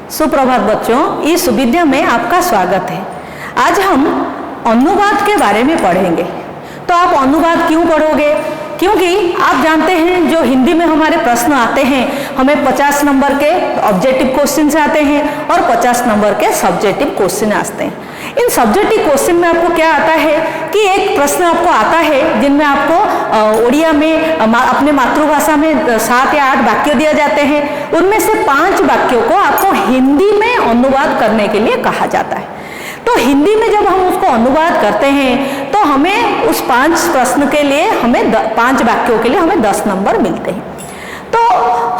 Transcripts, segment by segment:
सुप्रभात बच्चों, इस विद्या में आपका स्वागत है। आज हम अनुवाद के बारे में पढ़ेंगे। तो आप अनुवाद क्यों पढ़ोगे? क्योंकि आप जानते हैं जो हिंदी में हमारे प्रश्न आते हैं, हमें 50 नंबर के ऑब्जेक्टिव क्वेश्चन से आते हैं और 50 नंबर के सब्जेक्टिव क्वेश्चन आते हैं। इन सब्जेक्टिव क्वेश्चन में आपको क्या आता है कि एक प्रश्न आपको आता है जिनमें आपको उड़िया में अपने मातृभाषा में 7 या 8 वाक्य दिए जाते हैं। उनमें से 5 वाक्यों को आपको हिंदी में अनुवाद करने के लिए कहा जाता है। तो हिंदी में जब हम उसको अनुवाद करते हैं तो हमें उस 5 प्रश्न के लिए 5 वाक्यों के लिए हमें 10 नंबर मिलते हैं। तो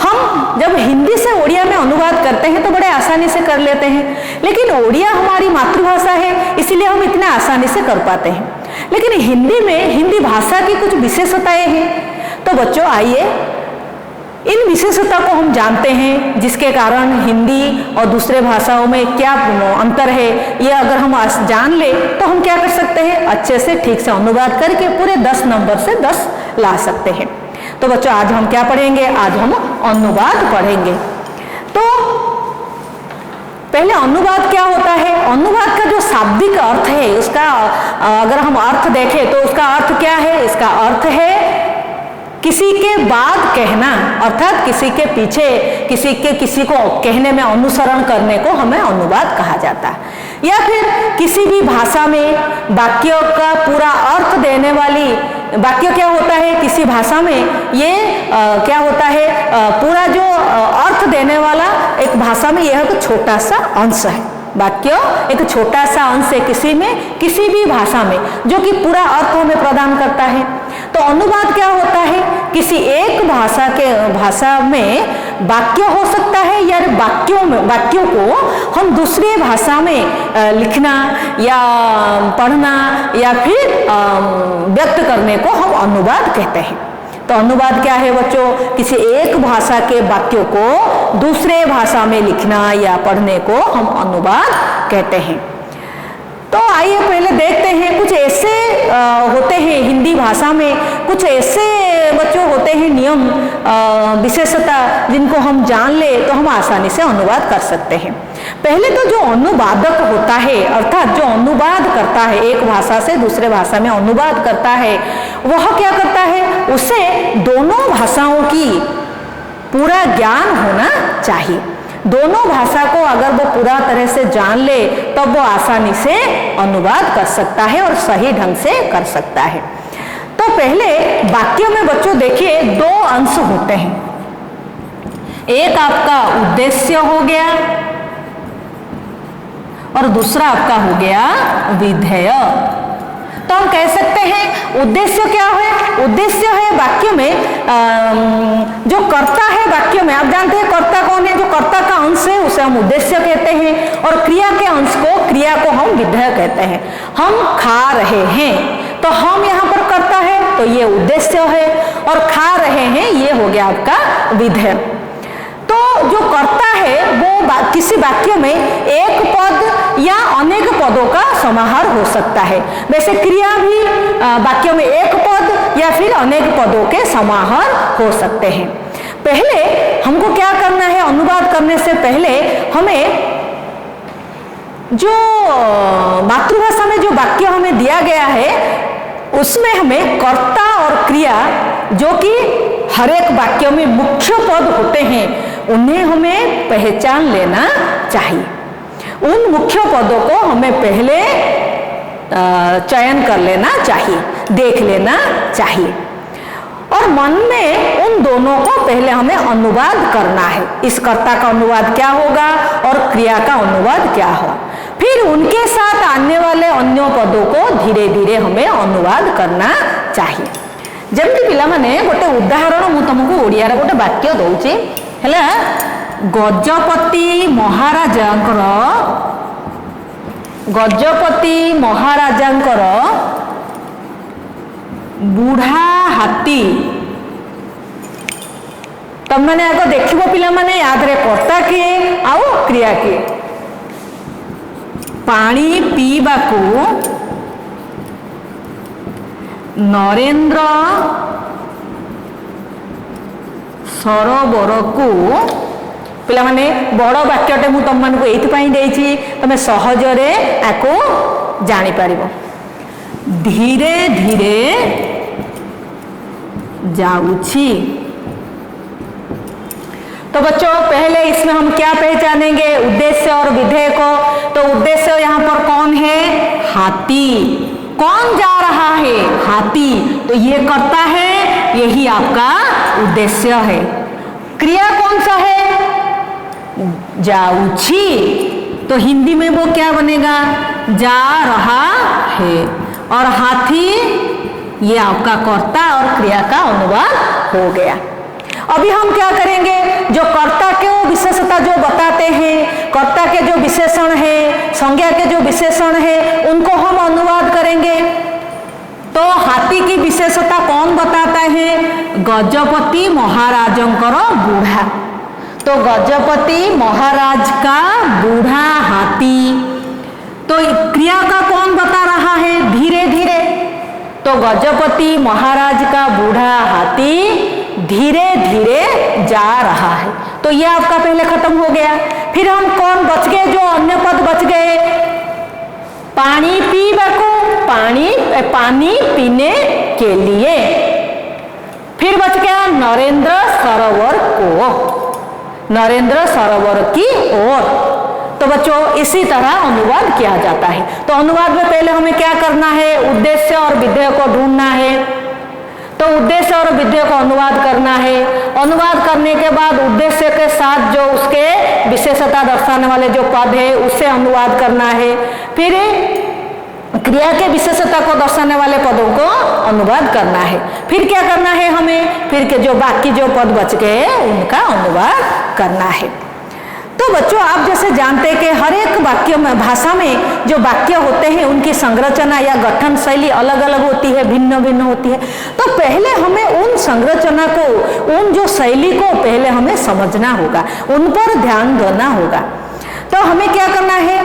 हम जब हिंदी से उड़िया में अनुवाद करते हैं तो बड़े आसानी से कर लेते हैं, लेकिन उड़िया हमारी मातृभाषा है इसलिए हम इतने आसानी से कर पाते हैं। लेकिन हिंदी में हिंदी भाषा की कुछ विशेषताएं हैं। तो बच्चों आइए इन विशेषता को हम जानते हैं, जिसके कारण हिंदी और दूसरे भाषाओं में क्या अंतर है ये अगर हम जान ले तो हम क्या कर सकते हैं, अच्छे से ठीक से अनुवाद करके पूरे 10 नंबर से 10 ला सकते हैं। तो बच्चों आज हम क्या पढ़ेंगे? आज हम अनुवाद पढ़ेंगे। तो पहले अनुवाद क्या होता है? अनुवाद का जो शाब्दिक अर्थ है उसका अगर हम अर्थ देखें तो उसका अर्थ क्या है? इसका अर्थ है किसी के बाद कहना, अर्थात किसी के पीछे किसी को कहने में अनुसरण करने को हमें अनुवाद कहा जाता है। या फिर किसी भी भाषा में वाक्यों का पूरा अर्थ देने वाली वाक्य क्या होता है, किसी भाषा में ये क्या होता है, पूरा जो अर्थ देने वाला एक भाषा में यह एक छोटा सा अंश है। वाक्य एक छोटा सा अंश है किसी भी भाषा में जो कि पूरा अर्थ हमें प्रदान करता है। तो अनुवाद क्या होता है? किसी एक भाषा में वाक्य हो सकता है या वाक्यों को हम दूसरी भाषा में लिखना या पढ़ना या फिर व्यक्त करने को हम अनुवाद कहते हैं। तो अनुवाद क्या है बच्चों? किसी एक भाषा के वाक्यों को दूसरे भाषा में लिखना या पढ़ने को हम अनुवाद कहते हैं। तो आइए पहले देखते हैं कुछ ऐसे होते हैं हिंदी भाषा में, कुछ ऐसे बच्चों होते हैं नियम विशेषता जिनको हम जान ले तो हम आसानी से अनुवाद कर सकते हैं। पहले तो जो अनुवादक होता है, अर्थात जो अनुवाद करता है, एक भाषा से दूसरे भाषा में अनुवाद करता है, वह क्या करता है? उसे दोनों भाषाओं की पूरा ज्ञान होना चाहिए। दोनों भाषा को अगर वो पूरा तरह से जान ले तब वो आसानी से अनुवाद कर सकता है और सही ढंग से कर सकता है। तो पहले वाक्य में बच्चों देखिए 2 अंश होते हैं। एक आपका उद्देश्य हो गया और दूसरा आपका हो गया विधेय। तो हम कह सकते हैं उद्देश्य क्या है? उद्देश्य है वाक्य में जो कर्ता है वाक्य में, आप जानते हैं कर्ता कौन है? जो कर्ता का अंश है उसे हम उद्देश्य कहते हैं और क्रिया के अंश को क्रिया को हम विधेय कहते हैं। हम खा रहे हैं तो हम यहाँ पर कर्ता है तो ये उद्देश्य है और खा रहे हैं ये हो गया आपका विधेय। तो जो कर्ता है वो किसी वाक्य में एक पद या अनेक पदों का समाहार हो सकता है। वैसे क्रिया भी वाक्य में एक पद या फिर अनेक पदों के समाहार हो सकते हैं। पहले हमको क्या करना है? अनुवाद करने से पहले हमें जो मातृभाषा में जो वाक्य हमें दिया गया है उसमें हमें कर्ता और क्रिया जो कि हर एक वाक्य में मुख्य पद होते हैं उन्हें हमें पहचान लेना चाहिए। उन मुख्य पदों को हमें पहले चयन कर लेना चाहिए, देख लेना चाहिए और मन में उन दोनों को पहले हमें अनुवाद करना है। इस कर्ता का अनुवाद क्या होगा और क्रिया का अनुवाद क्या होगा, फिर उनके साथ आने वाले अन्य पदों को धीरे धीरे हमें अनुवाद करना चाहिए। जमती पिला माने गोटे उदाहरण मु तुमको ओडिया रे गोटे वाक्य दउची हैला। गजपति महाराजांकर बुढ़ा हाथी। तब मैंने आगे देखिबो पिला माने याद रे कर्ता किए आउ क्रिया किए। पानी पीबा को नरेंद्र सरोवर को पिला माने बड़ वाक्यटे मु तुम मानक एइथिपाई देइछि तमे सहजरे आको जानि पारिबो। धीरे धीरे जाऊछि। तो बच्चों पहले इसमें हम क्या पहचानेंगे, उद्देश्य और विधेय को। तो उद्देश्य यहाँ पर कौन है, हाथी। कौन जा रहा है, हाथी। तो ये करता है, यही आपका उद्देश्य है। क्रिया कौन सा है, जाऊछि। तो हिंदी में वो क्या बनेगा, जा रहा है। और हाथी ये आपका कर्ता और क्रिया का अनुवाद हो गया। अभी हम क्या करेंगे, जो कर्ता के वो विशेषता जो बताते हैं, कर्ता के जो विशेषण है, संज्ञा के जो विशेषण है, उनको हम अनुवाद करेंगे। तो हाथी की विशेषता कौन बताता है, गजपति महाराजंकर बूढ़ा। तो गजपति महाराज का बूढ़ा हाथी। तो क्रिया का कौन बता रहा है, धीरे धीरे। तो गजपति महाराज का बूढ़ा हाथी धीरे धीरे जा रहा है। तो ये आपका पहले खत्म हो गया। फिर हम कौन बच गए, जो अन्य पद बच गए, पानी पीबको, पानी पीने के लिए। फिर बच गया नरेंद्र सरोवर को, नरेंद्र सरोवर की ओर। तो बच्चों इसी तरह अनुवाद किया जाता है। तो अनुवाद में पहले हमें क्या करना है, उद्देश्य और विधेय को ढूंढना है। तो उद्देश्य और विधेय को अनुवाद करना है। अनुवाद करने के बाद उद्देश्य के साथ जो उसके विशेषता दर्शाने वाले जो पद है उससे अनुवाद करना है। फिर क्रिया के विशेषता को दर्शाने वाले पदों को अनुवाद करना है। फिर क्या करना है हमें, फिर के जो बाकी जो पद बच गए उनका अनुवाद करना है। तो बच्चों आप जैसे जानते हैं कि हर एक वाक्य में, भाषा में जो वाक्य होते हैं उनकी संरचना या गठन शैली अलग अलग होती है, भिन्न भिन्न होती है। तो पहले हमें उन संरचना को, उन जो शैली को पहले हमें समझना होगा, उन पर ध्यान देना होगा। तो हमें क्या करना है,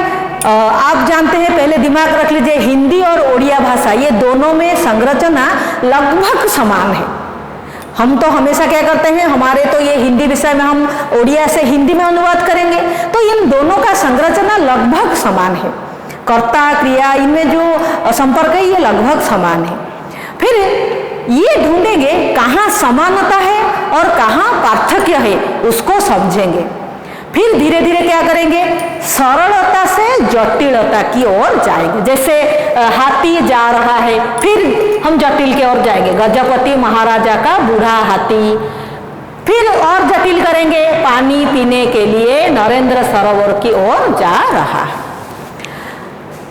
आप जानते हैं, पहले दिमाग रख लीजिए, हिंदी और ओडिया भाषा ये दोनों में संरचना लगभग समान है। हम तो हमेशा क्या करते हैं, हमारे तो ये हिंदी विषय में हम ओडिया से हिंदी में अनुवाद करेंगे, तो इन दोनों का संरचना लगभग समान है। कर्ता क्रिया इनमें जो संपर्क है ये लगभग समान है। फिर ये ढूंढेंगे कहाँ समानता है और कहाँ पार्थक्य है, उसको समझेंगे। फिर धीरे धीरे क्या करेंगे, सरलता से जटिलता की ओर जाएंगे। जैसे हाथी जा रहा है, फिर हम जटिल की ओर जाएंगे, गजपति महाराजा का बूढ़ा हाथी। फिर और जटिल करेंगे, पानी पीने के लिए नरेंद्र सरोवर की ओर जा रहा है।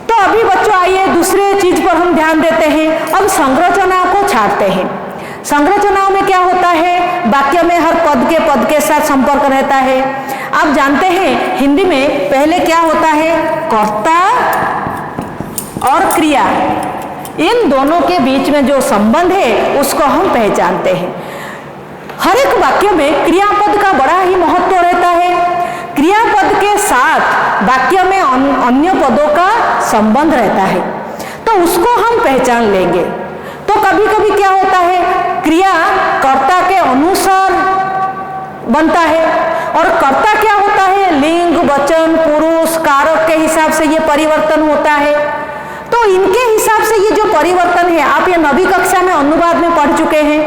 तो अभी बच्चों आइए दूसरे चीज पर हम ध्यान देते हैं। अब संरचना को छाटते हैं। संरचनाओं में क्या होता है, वाक्य में हर पद के साथ संपर्क रहता है। आप जानते हैं हिंदी में पहले क्या होता है, कर्ता और क्रिया, इन दोनों के बीच में जो संबंध है उसको हम पहचानते हैं। हर एक वाक्य में क्रियापद का बड़ा ही महत्व रहता है। क्रियापद के साथ वाक्य में अन्य पदों का संबंध रहता है, तो उसको हम पहचान लेंगे। तो कभी कभी क्या होता है, क्रिया कर्ता के अनुसार बनता है, और कर्ता क्या होता है, लिंग, वचन, पुरुष, कारक के हिसाब से ये परिवर्तन होता है। तो इनके हिसाब से ये जो परिवर्तन है, आप ये 9वीं कक्षा में अनुवाद में पढ़ चुके हैं।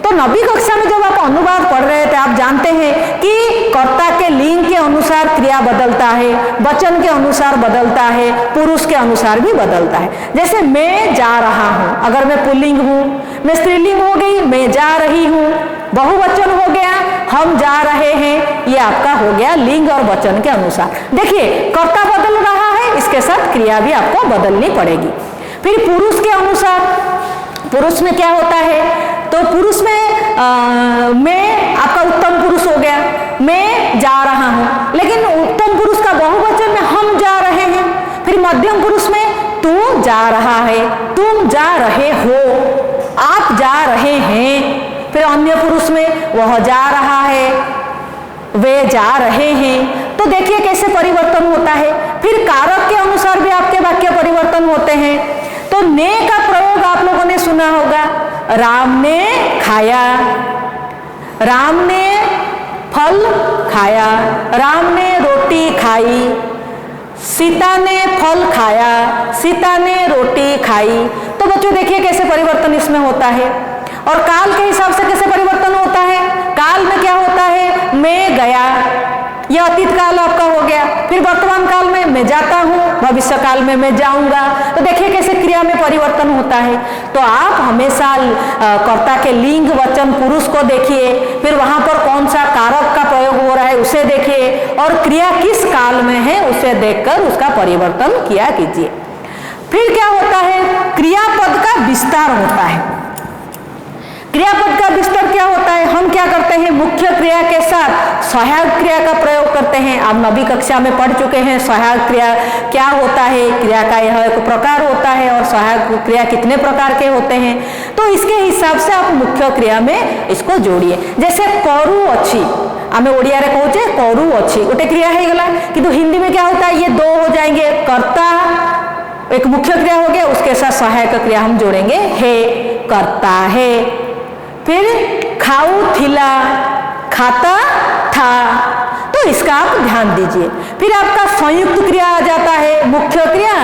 तो 9वीं कक्षा में जब आप अनुवाद पढ़ रहे थे, आप जानते हैं कि कर्ता के लिंग के अनुसार क्रिया बदलता है, वचन के अनुसार बदलता है, पुरुष के अनुसार भी बदलता है। जैसे मैं जा रहा हूं, अगर मैं पुल्लिंग हूं, मैं स्त्रीलिंग हो गई, मैं जा रही हूं, बहुवचन हो गया, हम जा रहे हैं, ये आपका हो गया लिंग और वचन के अनुसार। देखिए कर्ता बदल रहा है, इसके साथ क्रिया भी आपको बदलनी पड़ेगी। फिर पुरुष के अनुसार, पुरुष में क्या होता है, तो पुरुष में मैं आपका उत्तम पुरुष हो गया, मैं जा रहा हूं, लेकिन उत्तम पुरुष का बहुवचन में हम जा रहे हैं। फिर मध्यम पुरुष में तू जा रहा है, तुम जा रहे हो, आप जा रहे हैं। फिर अन्य पुरुष में वह जा रहा है, वे जा रहे हैं। तो देखिए कैसे परिवर्तन होता है। फिर कारक के अनुसार भी आपके वाक्य परिवर्तन होते हैं। तो ने का प्रयोग आप लोगों ने सुना होगा, राम ने खाया, राम ने फल खाया, राम ने रोटी खाई, सीता ने फल खाया, सीता ने रोटी खाई। तो बच्चों देखिए कैसे परिवर्तन इसमें होता है। और काल के हिसाब से कैसे परिवर्तन होता है, काल में क्या होता है, मैं गया, यह अतीत काल आपका हो गया। फिर वर्तमान काल में मैं जाता हूँ, भविष्य काल में मैं जाऊंगा। तो देखिए कैसे क्रिया में परिवर्तन होता है। तो आप हमेशा कर्ता के लिंग वचन पुरुष को देखिए, फिर वहां पर कौन सा कारक का प्रयोग हो रहा है उसे देखिए, और क्रिया किस काल में है उसे देखकर उसका परिवर्तन किया कीजिए। फिर क्या होता है, क्रियापद का विस्तार होता है। क्रियापद का विस्तार क्या होता है, हम क्या करते हैं, मुख्य क्रिया के साथ सहायक क्रिया का प्रयोग करते हैं। आप 9वीं कक्षा में पढ़ चुके हैं सहायक क्रिया क्या होता है, क्रिया का यह एक प्रकार होता है और सहायक क्रिया कितने प्रकार के होते हैं। तो इसके हिसाब से आप मुख्य क्रिया में इसको जोड़िए। जैसे करू अच्छी, आम ओडिया रे कहूचे करू अच्छी, गोटे क्रिया है गला, किंतु हिंदी में क्या होता है, ये दो हो जाएंगे। कर्ता एक मुख्य क्रिया हो गया, उसके साथ सहायक क्रिया हम जोड़ेंगे है, करता है। फिर खाऊ थिला, खाता था, तो इसका आप ध्यान दीजिए। फिर आपका संयुक्त क्रिया आ जाता है, मुख्य क्रिया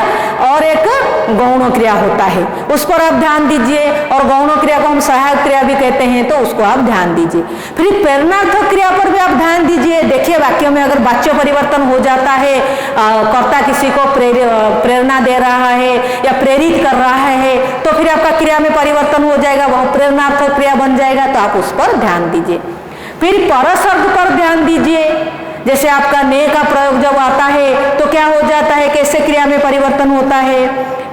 और एक गौण क्रिया होता है, उस पर आप ध्यान दीजिए। और गौण क्रिया को हम सहायक क्रिया भी कहते हैं, तो उसको आप ध्यान दीजिए। फिर प्रेरणार्थक क्रिया पर भी आप ध्यान दीजिए। देखिए वाक्य में अगर वाच्य परिवर्तन हो जाता है, कर्ता किसी को प्रेरणा दे रहा है या प्रेरित कर रहा है, तो फिर आपका क्रिया में परिवर्तन हो जाएगा, वह प्रेरणार्थक क्रिया बन जाएगा, तो आप उस पर ध्यान दीजिए। फिर परसर्ग पर ध्यान दीजिए। जैसे आपका ने का प्रयोग जब आता है तो क्या हो जाता है, कैसे क्रिया में परिवर्तन होता है।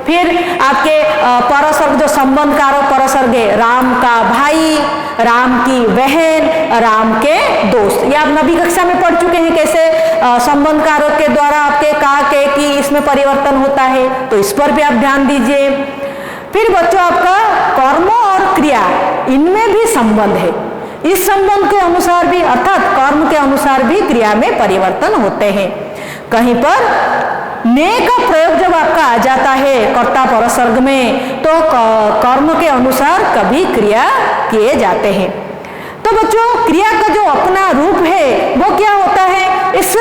फिर आपके परसर्ग जो संबंध कारक परसर्ग है, राम का भाई, राम की बहन, राम के दोस्त, ये आप 9वीं कक्षा में पढ़ चुके हैं कैसे संबंध कारक के द्वारा आपके का के की इसमें परिवर्तन होता है, तो इस पर भी आप ध्यान दीजिए। फिर बच्चों आपका कर्म और क्रिया इनमें भी संबंध है, इस संबंध के अनुसार भी अर्थात कर्म के अनुसार भी क्रिया में परिवर्तन होते हैं। कहीं पर ने का प्रयोग जब आपका आ जाता है कर्ता परसर्ग में, तो कर्म के अनुसार कभी क्रिया किए जाते हैं। तो बच्चों क्रिया का जो अपना रूप है वो क्या होता है, इस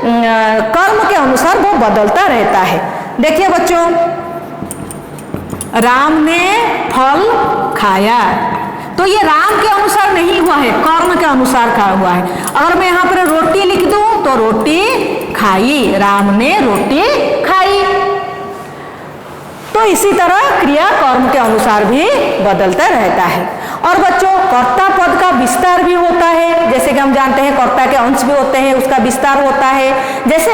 कर्म के अनुसार वो बदलता रहता है। देखिए बच्चों, राम ने फल खाया, तो ये राम के अनुसार नहीं हुआ है, कर्म के अनुसार खाया हुआ है। अगर मैं यहाँ पर रोटी लिख दूं तो रोटी खाई, राम ने रोटी खाई। तो इसी तरह क्रिया कर्म के अनुसार भी बदलता रहता है। और बच्चों कर्ता पद का विस्तार भी होता है, जैसे कि हम जानते हैं कर्ता के अंश भी होते हैं, उसका विस्तार होता है। जैसे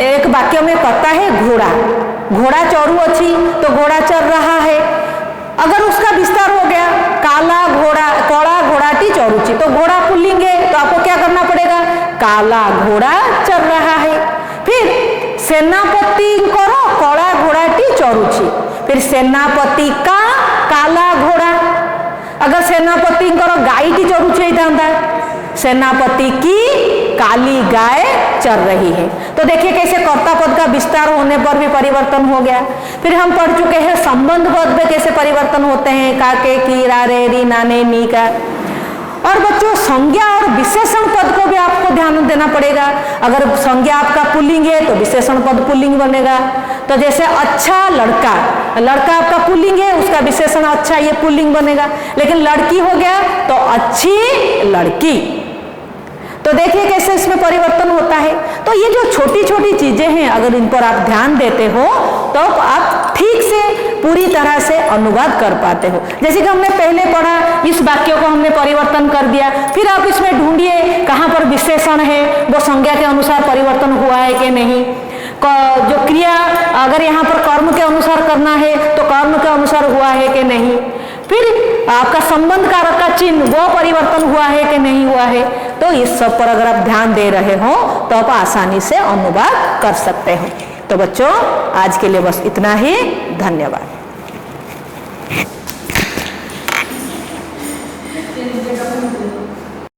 एक वाक्य में कर्ता है घोड़ा, घोड़ा चौरू अच्छी, तो घोड़ा चल रहा है। अगर उसका विस्तार हो गया काला घोड़ा, कौड़ा घोड़ाटी चौरुची, तो घोड़ा पुल्लिंग है, तो आपको क्या करना पड़ेगा, काला घोड़ा चल रहा है। फिर सेनापति करो कौड़ा घोड़ाटी चौरुची, फिर सेनापति का काला घोड़ा। अगर सेनापति करो गायटी चौरुची था, सेनापति की काली गाय चल रही है। तो देखिए कैसे कर्ता पद का विस्तार होने पर भी परिवर्तन हो गया। फिर हम पढ़ चुके हैं संबंध पद में कैसे परिवर्तन होते हैं, काके की, रारे री, नाने नी का। और बच्चों संज्ञा और विशेषण पद को भी आपको ध्यान देना पड़ेगा। अगर संज्ञा आपका पुल्लिंग है तो विशेषण पद पुल्लिंग बनेगा। तो जैसे अच्छा लड़का, लड़का आपका पुल्लिंग है, उसका विशेषण अच्छा, ये पुल्लिंग बनेगा। लेकिन लड़की हो गया तो अच्छी लड़की। तो देखिए कैसे इसमें परिवर्तन होता है। तो ये जो छोटी छोटी चीजें हैं, अगर इन पर आप ध्यान देते हो तो आप ठीक से पूरी तरह से अनुवाद कर पाते हो। जैसे कि हमने पहले पढ़ा, इस वाक्य को हमने परिवर्तन कर दिया, फिर आप इसमें ढूंढिए कहाँ पर विशेषण है, वो संज्ञा के अनुसार परिवर्तन हुआ है कि नहीं। जो क्रिया अगर यहाँ पर कर्म के अनुसार करना है तो कर्म के अनुसार हुआ है कि नहीं। फिर आपका संबंध कारक का चिन्ह वो परिवर्तन हुआ है कि नहीं हुआ है। तो इस सब पर अगर आप ध्यान दे रहे हो तो आप आसानी से अनुवाद कर सकते हो। तो बच्चों आज के लिए बस इतना ही, धन्यवाद।